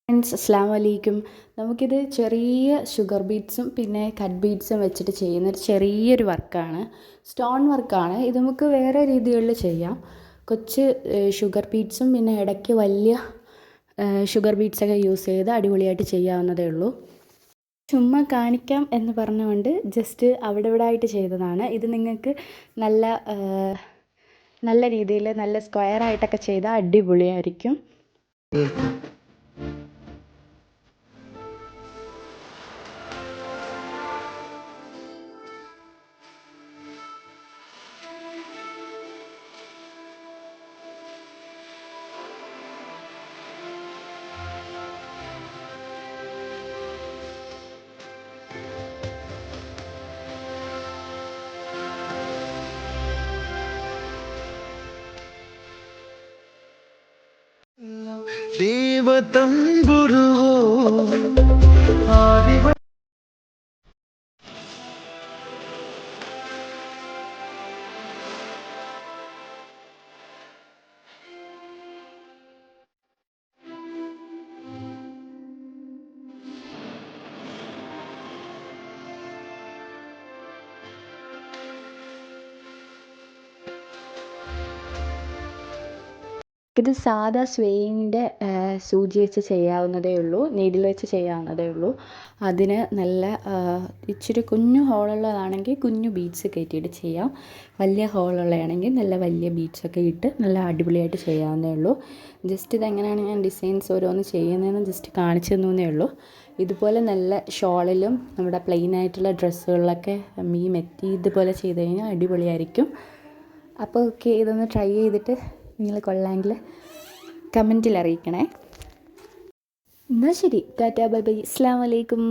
Friends അസ്സലാമു അലൈക്കും. നമുക്കിത് ചെറിയ ഷുഗർ ബീഡ്സും പിന്നെ കട്ട് ബീഡ്സും വെച്ചിട്ട് ചെയ്യുന്നൊരു ചെറിയൊരു വർക്കാണ്. സ്റ്റോൺ വർക്കാണ്. ഇത് നമുക്ക് വേറെ രീതികളിൽ ചെയ്യാം. കൊച്ച് ഷുഗർ ബീഡ്സും പിന്നെ ഇടയ്ക്ക് വലിയ ഷുഗർ ബീഡ്സൊക്കെ യൂസ് ചെയ്ത് അടിപൊളിയായിട്ട് ചെയ്യാവുന്നതേ ഉള്ളൂ. ചുമ്മാ കാണിക്കാം എന്ന് പറഞ്ഞുകൊണ്ട് ജസ്റ്റ് അവിടെ ഇവിടെ ആയിട്ട് ചെയ്തതാണ്. ഇത് നിങ്ങൾക്ക് നല്ല നല്ല രീതിയിൽ നല്ല സ്ക്വയർ ആയിട്ടൊക്കെ ചെയ്താൽ അടിപൊളിയായിരിക്കും. देवतंबुरु आदिव ഇത് സാധാ സ്വേയിങ്ങിൻ്റെ സൂചി വെച്ച് ചെയ്യാവുന്നതേ ഉള്ളൂ, നീഡിൽ വെച്ച് ചെയ്യാവുന്നതേ ഉള്ളൂ. അതിന് നല്ല ഇച്ചിരി കുഞ്ഞു ഹോളുള്ളതാണെങ്കിൽ കുഞ്ഞു ബീഡ്സ് കയറ്റിയിട്ട് ചെയ്യാം. വലിയ ഹോളുള്ളതാണെങ്കിൽ നല്ല വലിയ ബീഡ്സൊക്കെ ഇട്ട് നല്ല അടിപൊളിയായിട്ട് ചെയ്യാവുന്നതേ ഉള്ളൂ. ജസ്റ്റ് ഇതെങ്ങനെയാണ് ഞാൻ ഡിസൈൻസ് ഓരോന്ന് ചെയ്യുന്നതെന്ന് ജസ്റ്റ് കാണിച്ചു തന്നേ ഉള്ളൂ. ഇതുപോലെ നല്ല ഷോളിലും നമ്മുടെ പ്ലെയിൻ ആയിട്ടുള്ള ഡ്രസ്സുകളിലൊക്കെ ഈ മെറ്റി ഇതുപോലെ ചെയ്ത് കഴിഞ്ഞാൽ അടിപൊളിയായിരിക്കും. അപ്പോൾ ഓക്കെ, ഇതൊന്ന് ട്രൈ ചെയ്തിട്ട് നിങ്ങൾ കൊള്ളാമെങ്കിൽ കമൻറ്റിൽ അറിയിക്കണേ. എന്നാൽ ശരി, ടാറ്റാ ബൈ ബൈ, അസ്സലാമു അലൈക്കും.